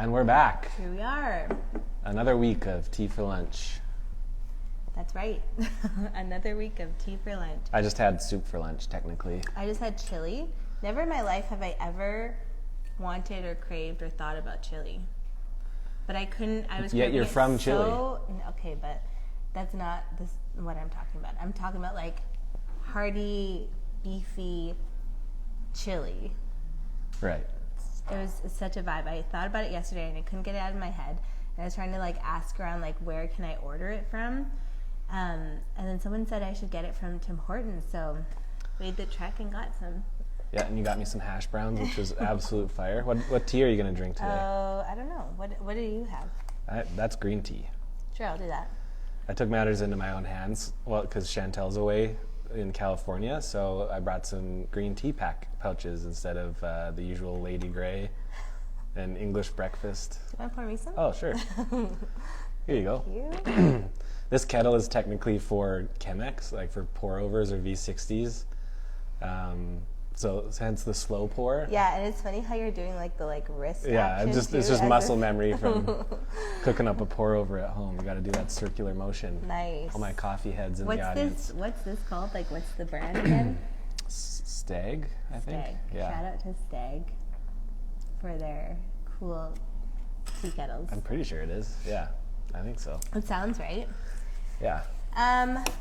And we're back. Here we are. Another week of tea for lunch. That's right. Another week of tea for lunch. I just had soup for lunch, technically. I just had chili. Never in my life have I ever wanted or craved or thought about chili. But I couldn't, I was Yet you're from Chile. Okay, but that's not what I'm talking about. I'm talking about like hearty, beefy chili. Right. It was such a vibe. I thought about it yesterday and I couldn't get it out of my head. And I was trying to like ask around like where can I order it from, and then someone said I should get it from Tim Hortons. So made the trek and got some. Yeah, and you got me some hash browns, which was absolute fire. What tea are you gonna drink today? Oh, I don't know. What do you have? That's green tea. Sure, I'll do that. I took matters into my own hands. Well, because Chantel's away in California, so I brought some green tea pouches instead of the usual Lady Grey and English breakfast. Do you want to pour me some? Oh, sure. Here you go. Thank you. This kettle is technically for Chemex, like for pour-overs or V60s. So hence the slow pour. Yeah, and it's funny how you're doing like the wrist Yeah, action it's too, just muscle memory from cooking up a pour-over at home. You got to do that circular motion. Nice. All my coffee heads in the audience. What's this called? Like, what's the brand again? Stag, I think. Stag. Yeah. Shout out to Stag for their cool tea kettles. I'm pretty sure it is. Yeah, I think so. It sounds right. Yeah.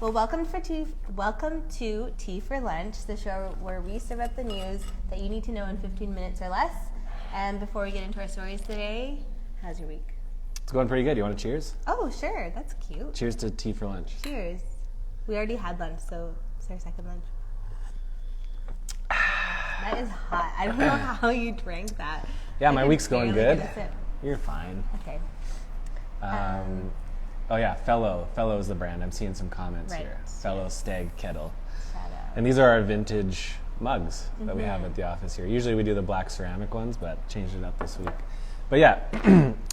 Well, welcome to Tea for Lunch, the show where we serve up the news that you need to know in 15 minutes or less. And before we get into our stories today, how's your week? It's going pretty good. You want to cheers? Oh, sure. That's cute. Cheers to tea for lunch. Cheers. We already had lunch, so it's our second lunch. That is hot. I don't know how you drank that. Yeah, my week's going good. Get You're fine. Okay. Oh yeah, Fellow is the brand. I'm seeing some comments Right. here. Fellow Stag Kettle. Shout out. And these are our vintage mugs that we have at the office here. Usually we do the black ceramic ones, but changed it up this week. But yeah,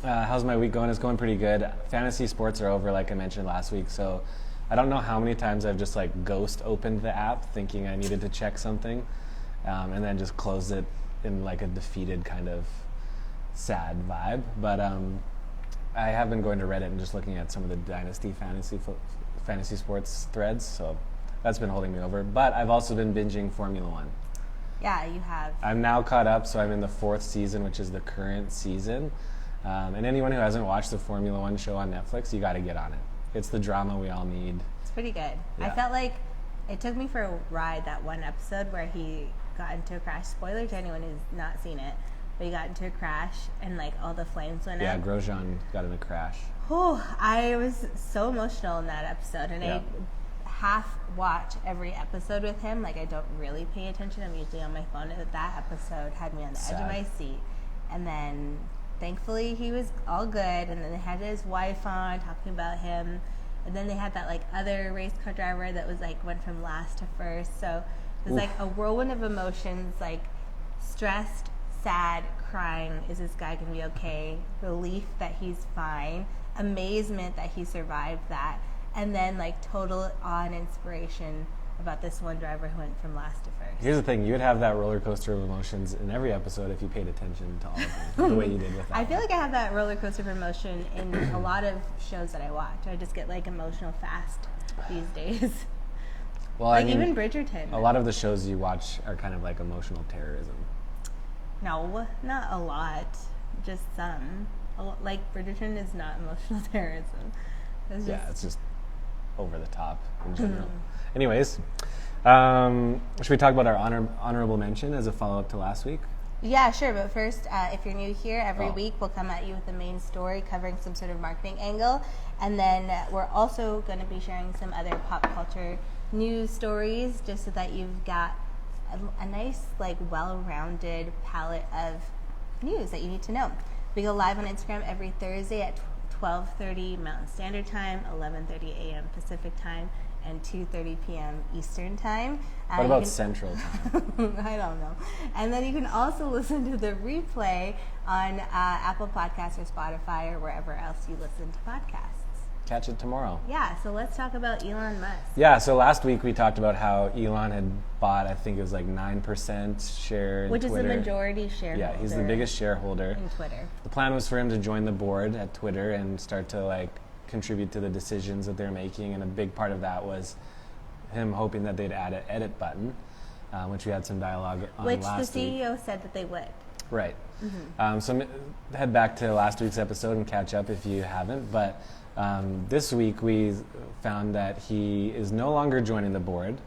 how's my week going? It's going pretty good. Fantasy sports are over, like I mentioned last week, so I don't know how many times I've just like ghost opened the app thinking I needed to check something, and then just closed it in like a defeated kind of sad vibe. But I have been going to Reddit and just looking at some of the Dynasty fantasy sports threads, so that's been holding me over. But I've also been binging Formula One. Yeah, you have. I'm now caught up, so I'm in the 4th season, which is the current season. And anyone who hasn't watched the Formula One show on Netflix, you got to get on it. It's the drama we all need. It's pretty good. Yeah. I felt like it took me for a ride, that one episode where he got into a crash. Spoiler to anyone who's not seen it. But he got into a crash and like all the flames went Yeah, up. Grosjean got in a crash. Oh, I was so emotional in that episode, and Yeah. I half watch every episode with him. Like I don't really pay attention. I'm usually on my phone. And that episode had me on the edge of my seat. And then thankfully he was all good. And then they had his wife on talking about him. And then they had that like other race car driver that was like went from last to first. So it was like a whirlwind of emotions, like stressed, sad, crying, is this guy gonna be okay? Relief that he's fine, amazement that he survived that, and then like total awe and inspiration about this one driver who went from last to first. Here's the thing, you would have that roller coaster of emotions in every episode if you paid attention to all of them, the way you did with that. I feel like I have that roller coaster of emotion in a lot of shows that I watch. I just get like emotional fast these days. Well, like I mean, even Bridgerton. a lot of the shows you watch are kind of like emotional terrorism. No, not a lot. Just some. Like Bridgerton is not emotional terrorism. It's just over the top in general. Anyways, should we talk about our honorable mention as a follow-up to last week? Yeah, sure. But first, if you're new here, every week we'll come at you with the main story covering some sort of marketing angle. And then we're also going to be sharing some other pop culture news stories just so that you've got a nice, like, well-rounded palette of news that you need to know. We go live on Instagram every Thursday at 12:30 Mountain Standard Time, 11:30 a.m. Pacific Time, and 2:30 p.m. Eastern Time. What about Central Time? I don't know. And then you can also listen to the replay on Apple Podcasts or Spotify or wherever else you listen to podcasts. catch it tomorrow. Yeah, so let's talk about Elon Musk. Yeah, so last week we talked about how Elon had bought, I think it was like 9% share in Which Twitter. is the majority shareholder. Yeah, he's the biggest shareholder in Twitter. The plan was for him to join the board at Twitter and start to like contribute to the decisions that they're making, and a big part of that was him hoping that they'd add an edit button, which we had some dialogue on last week. Which the CEO said that they would. Right. So head back to last week's episode and catch up if you haven't. But this week we found that he is no longer joining the board.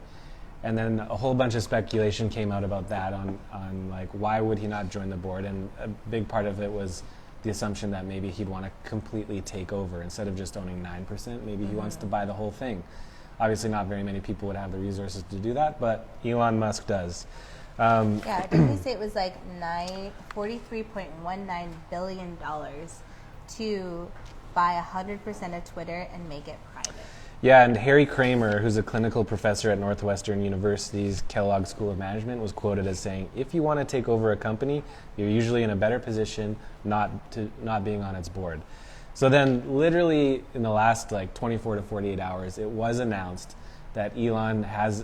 And then a whole bunch of speculation came out about that on like why would he not join the board. And a big part of it was the assumption that maybe he'd want to completely take over instead of just owning 9%. Maybe he wants to buy the whole thing. Obviously not very many people would have the resources to do that, but Elon Musk does. Yeah, didn't they say it was like $43.19 billion to buy 100% of Twitter and make it private? Yeah, and Harry Kramer, who's a clinical professor at Northwestern University's Kellogg School of Management, was quoted as saying, "If you want to take over a company, you're usually in a better position not being on its board." So then literally in the last like 24 to 48 hours, it was announced that Elon has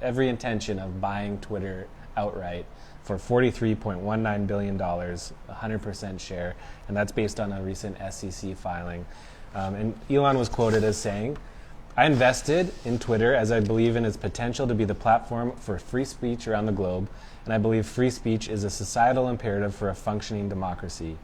every intention of buying Twitter outright for $43.19 billion, 100% share, and that's based on a recent SEC filing. And Elon was quoted as saying, "I invested in Twitter as I believe in its potential to be the platform for free speech around the globe, and I believe free speech is a societal imperative for a functioning democracy."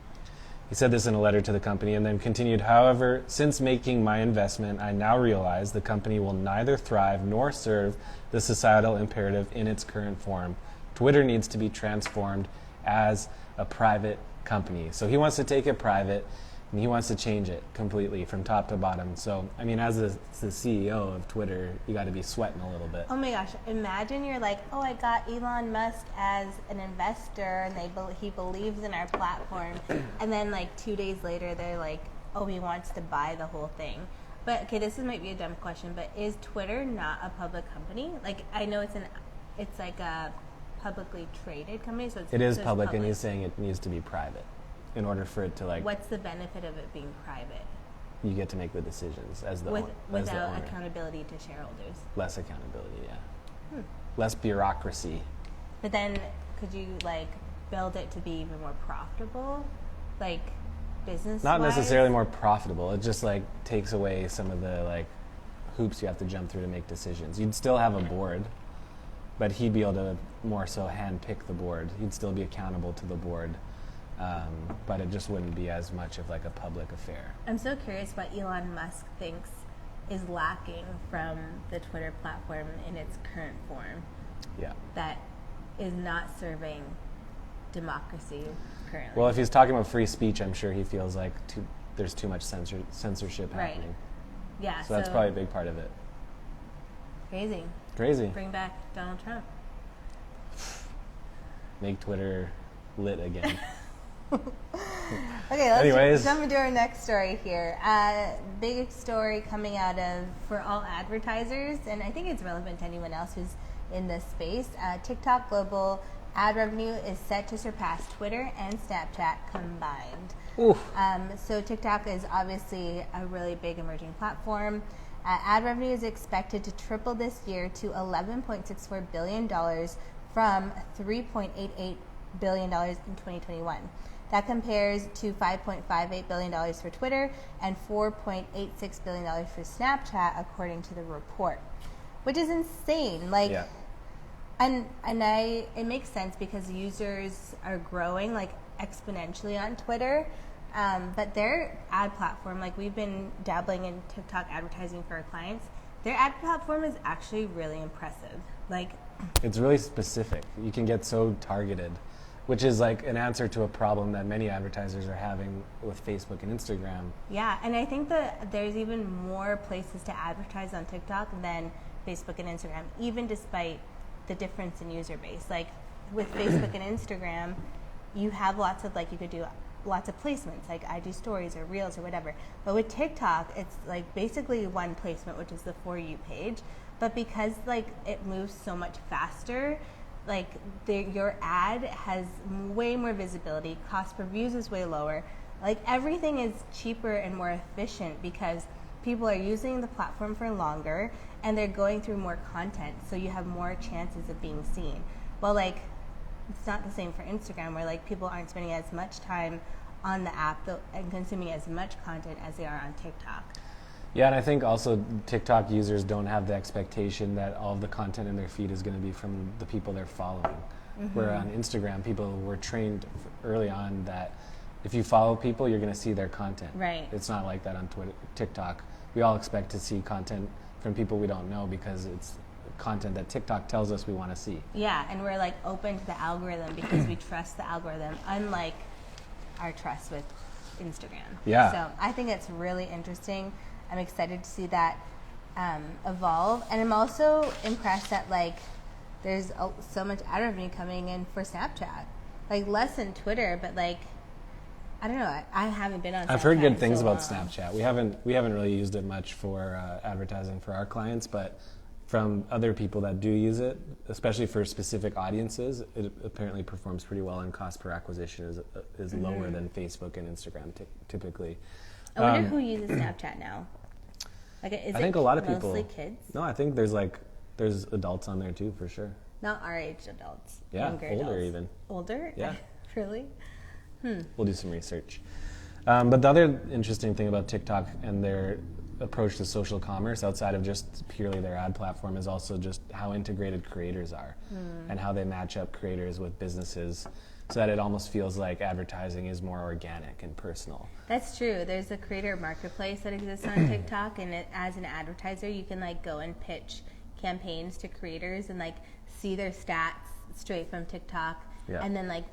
He said this in a letter to the company and then continued, "However, since making my investment, I now realize the company will neither thrive nor serve the societal imperative in its current form. Twitter needs to be transformed as a private company." So he wants to take it private, and he wants to change it completely from top to bottom. So, I mean, as the CEO of Twitter, you got to be sweating a little bit. Oh my gosh, imagine you're like, oh, I got Elon Musk as an investor and he believes in our platform. And then like 2 days later, they're like, oh, he wants to buy the whole thing. But okay, might be a dumb question, but is Twitter not a public company? Like, I know it's like a publicly traded company. So it is public, and he's saying it needs to be private in order for it to like... What's the benefit of it being private? You get to make the decisions as the without accountability to shareholders. Less accountability, yeah. Less bureaucracy. But then could you like build it to be even more profitable? Like business-wise? Not necessarily more profitable. It just like takes away some of the like hoops you have to jump through to make decisions. You'd still have a board, but he'd be able to more so hand pick the board. He'd still be accountable to the board. But it just wouldn't be as much of like a public affair. I'm so curious what Elon Musk thinks is lacking from the Twitter platform in its current form. Yeah. That is not serving democracy currently. Well, if he's talking about free speech, I'm sure he feels like there's too much censorship happening. Yeah. So that's probably a big part of it. Crazy. Bring back Donald Trump. Make Twitter lit again. Okay, let's jump into our next story here. Big story coming out of for all advertisers, and I think it's relevant to anyone else who's in this space. TikTok global ad revenue is set to surpass Twitter and Snapchat combined. So TikTok is obviously a really big emerging platform. Ad revenue is expected to triple this year to $11.64 billion from $3.88 billion in 2021. That compares to $5.58 billion for Twitter and $4.86 billion for Snapchat, according to the report, which is insane. Like, yeah. And it makes sense because users are growing like exponentially on Twitter, but their ad platform, like we've been dabbling in TikTok advertising for our clients, their ad platform is actually really impressive. Like, it's really specific. You can get so targeted, which is like an answer to a problem that many advertisers are having with Facebook and Instagram. Yeah, and I think that there's even more places to advertise on TikTok than Facebook and Instagram, even despite the difference in user base. Like with Facebook and Instagram, you have lots of you could do lots of placements, like IG stories or reels or whatever. But with TikTok, it's like basically one placement, which is the For You page. But because it moves so much faster, your ad has way more visibility, cost per views is way lower. Like everything is cheaper and more efficient because people are using the platform for longer, and they're going through more content, so you have more chances of being seen. Well, like, it's not the same for Instagram, where like people aren't spending as much time on the app and consuming as much content as they are on TikTok. Yeah, and I think also TikTok users don't have the expectation that all of the content in their feed is going to be from the people they're following. Where on Instagram, people were trained early on that if you follow people, you're going to see their content. Right. It's not like that on TikTok. We all expect to see content from people we don't know because it's content that TikTok tells us we want to see. Yeah, and we're like open to the algorithm because we trust the algorithm, unlike our trust with Instagram. Yeah. So I think it's really interesting. I'm excited to see that evolve, and I'm also impressed that like there's so much ad revenue coming in for Snapchat, like less than Twitter, but like I don't know. I haven't been on Snapchat. I've heard good things about Snapchat. We haven't really used it much for advertising for our clients, but from other people that do use it, especially for specific audiences, it apparently performs pretty well, and cost per acquisition is lower than Facebook and Instagram typically. I wonder who uses Snapchat now. Like, is I think a lot of people. Mostly kids? No, I think there's adults on there too, for sure. Not our age adults. Yeah, younger older adults. even. Older? Yeah. Really? We'll do some research. But the other interesting thing about TikTok and their approach to social commerce outside of just purely their ad platform is also just how integrated creators are and how they match up creators with businesses so that it almost feels like advertising is more organic and personal. That's true. There's a creator marketplace that exists on TikTok, and as an advertiser, you can like go and pitch campaigns to creators and like see their stats straight from TikTok, and then like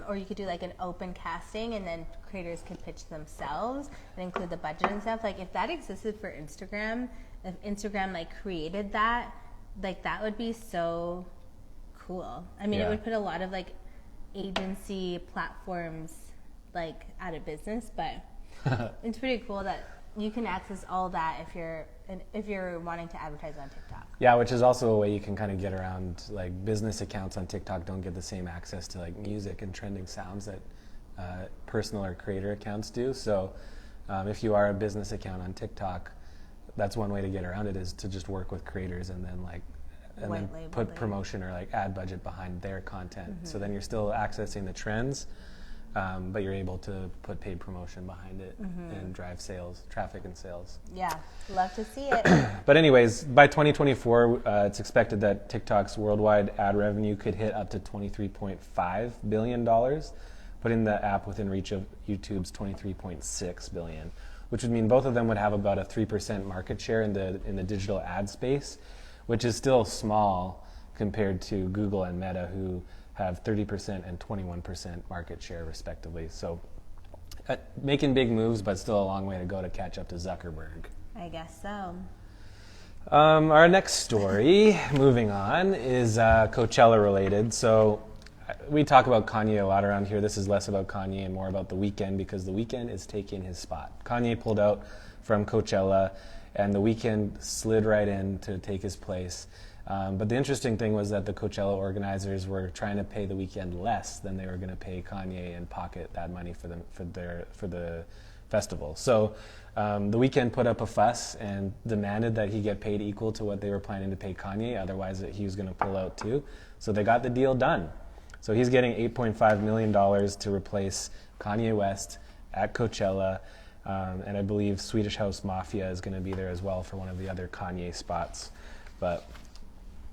or you could do like an open casting, and then creators could pitch themselves and include the budget and stuff. Like if that existed for Instagram, if Instagram like created that, like that would be so cool. I mean, it would put a lot of like agency platforms like out of business, but it's pretty cool that you can access all that if you're wanting to advertise on TikTok. Yeah, which is also a way you can kind of get around, like business accounts on TikTok don't get the same access to like music and trending sounds that personal or creator accounts do. So if you are a business account on TikTok, that's one way to get around it, is to just work with creators and then put promotion or like ad budget behind their content. So then you're still accessing the trends, but you're able to put paid promotion behind it and drive sales, traffic and sales. Yeah, love to see it. But anyways, by 2024, it's expected that TikTok's worldwide ad revenue could hit up to $23.5 billion, putting the app within reach of YouTube's $23.6 billion, which would mean both of them would have about a 3% market share in the digital ad space, which is still small compared to Google and Meta, who have 30% and 21% market share respectively. So making big moves, but still a long way to go to catch up to Zuckerberg. I guess so. Our next story, moving on, is Coachella related. So we talk about Kanye a lot around here. This is less about Kanye and more about The Weeknd, because The Weeknd is taking his spot. Kanye pulled out from Coachella, and The Weeknd slid right in to take his place. But the interesting thing was that the Coachella organizers were trying to pay The Weeknd less than they were going to pay Kanye and pocket that money for the festival. So The Weeknd put up a fuss and demanded that he get paid equal to what they were planning to pay Kanye. Otherwise, he was going to pull out too. So they got the deal done. So he's getting $8.5 million to replace Kanye West at Coachella. And I believe Swedish House Mafia is going to be there as well for one of the other Kanye spots. But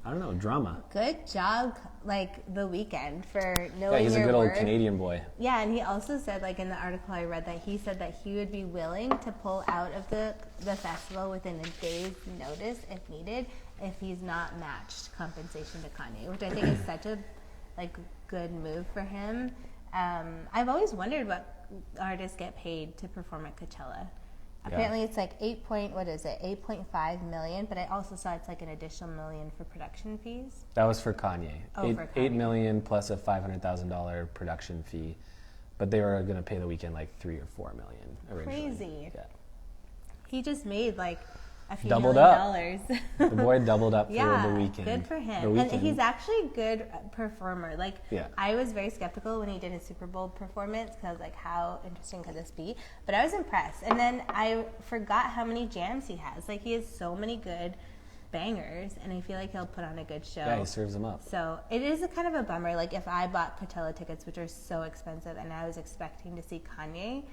I don't know, drama. Good job, like The Weeknd, for knowing your Yeah, he's a good old worth. Canadian boy. Yeah, and he also said, like in the article I read, that he said that he would be willing to pull out of the festival within a day's notice if needed, if he's not matched compensation to Kanye, which I think is such a like good move for him. I've always wondered what artists get paid to perform at Coachella. Apparently it's like 8.5 million, but I also saw it's like an additional million for production fees. That was for Kanye. For Kanye. $8 million plus a $500,000 production fee, but they were going to pay The Weeknd like $3 or $4 million originally. Crazy. Yeah. He just made like a few Doubled $1 up. million. The boy doubled up Yeah, for the weekend. good for The him. Weeknd. And he's actually a good performer. Like, Yeah. I was very skeptical when he did his Super Bowl performance because I was like, how interesting could this be? But I was impressed. And then I forgot how many jams he has. Like, he has so many good bangers, and I feel like he'll put on a good show. Yeah, he serves them up. So it is a kind of a bummer. Like, if I bought Coachella tickets, which are so expensive, and I was expecting to see Kanye,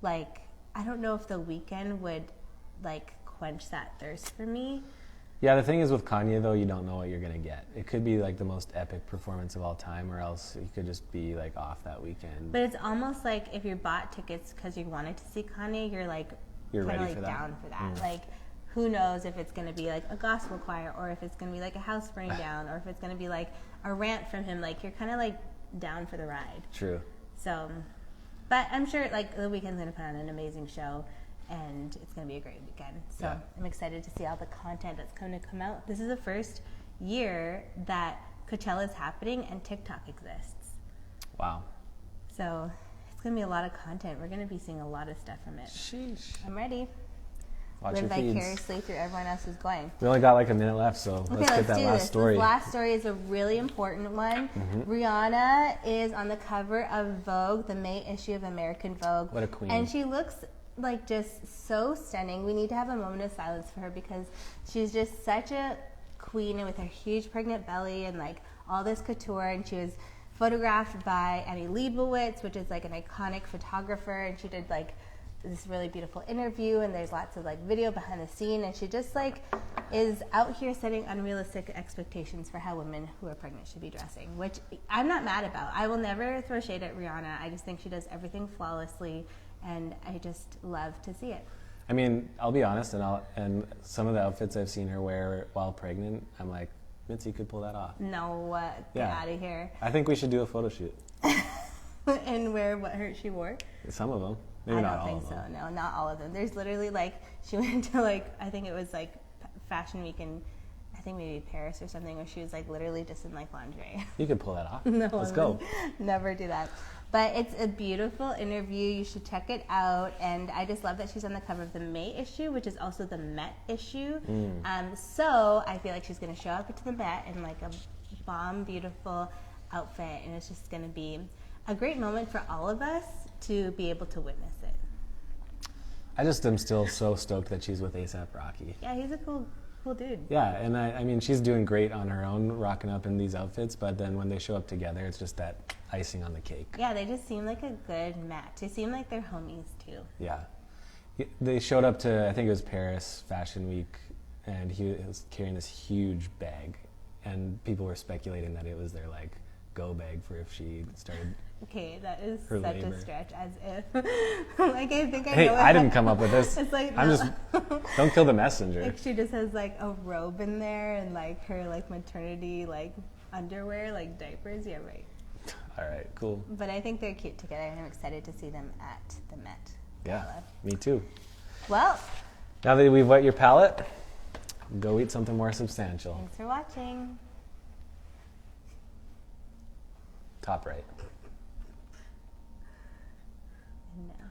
like, I don't know if the Weeknd would, like, quench that thirst for me. Yeah, the thing is with Kanye, though, you don't know what you're going to get. It could be, like, the most epic performance of all time, or else he could just be, like, off that weekend. But it's almost like if you bought tickets because you wanted to see Kanye, you're, like, You're kind of, ready like, for that. down for that. Like, who knows if it's going to be, like, a gospel choir, or if it's going to be, like, a house burning down, or if it's going to be, like, a rant from him. Like, you're kind of, like, down for the ride. True. So, but I'm sure, like, the Weeknd's going to put on an amazing show. And it's going to be a great weekend. So Yeah. I'm excited to see all the content that's going to come out. This is the first year that Coachella is happening and TikTok exists. Wow. So it's going to be a lot of content. We're going to be seeing a lot of stuff from it. Sheesh. I'm ready. Watch Live your feeds. vicariously through everyone else's going. We only got like a minute left, so let's get that do last this. story. This last story is a really important one. Rihanna is on the cover of Vogue, the May issue of American Vogue. What a queen. And she looks like just so stunning. We need to have a moment of silence for her because she's just such a queen, and with her huge pregnant belly and like all this couture. And she was photographed by Annie Leibovitz, which is like an iconic photographer, and she did like this really beautiful interview, and there's lots of like video behind the scene, and she just like is out here setting unrealistic expectations for how women who are pregnant should be dressing, which I'm not mad about. I will never throw shade at Rihanna. I just think she does everything flawlessly, and I just love to see it. I mean, I'll be honest, and some of the outfits I've seen her wear while pregnant, I'm like, Mitzi could pull that off. No, get out of here. I think we should do a photo shoot. And wear what she wore? Some of them. Maybe not all of them. I don't think so. No, not all of them. There's literally like, she went to like, I think it was like Fashion Week in, I think maybe Paris or something, where she was like literally just in like lingerie. You could pull that off. No, Let's go. Never do that. But it's a beautiful interview. You should check it out. And I just love that she's on the cover of the May issue, which is also the Met issue. So I feel like she's going to show up to the Met in like a bomb, beautiful outfit. And it's just going to be a great moment for all of us to be able to witness it. I just am still so stoked that she's with A$AP Rocky. Yeah, he's a cool dude. Yeah, and I mean, she's doing great on her own, rocking up in these outfits, but then when they show up together, it's just that icing on the cake. Yeah, they just seem like a good match. They seem like they're homies, too. Yeah. They showed up to, I think it was Paris Fashion Week, and he was carrying this huge bag, and people were speculating that it was their, like, go bag for if she started... Okay, that is her such labor. a stretch, as if. Like, I think I Hey, know I didn't come up with this. It's like, I'm no. just... Don't kill the messenger. Like, she just has, like, a robe in there and, like, her, like, maternity, like, underwear, like, diapers. Yeah, right. All right, cool. But I think they're cute together, and I'm excited to see them at the Met. Yeah, Gala. me too. Well, Now that we've wet your palate, go eat something more substantial. thanks for watching. Top right.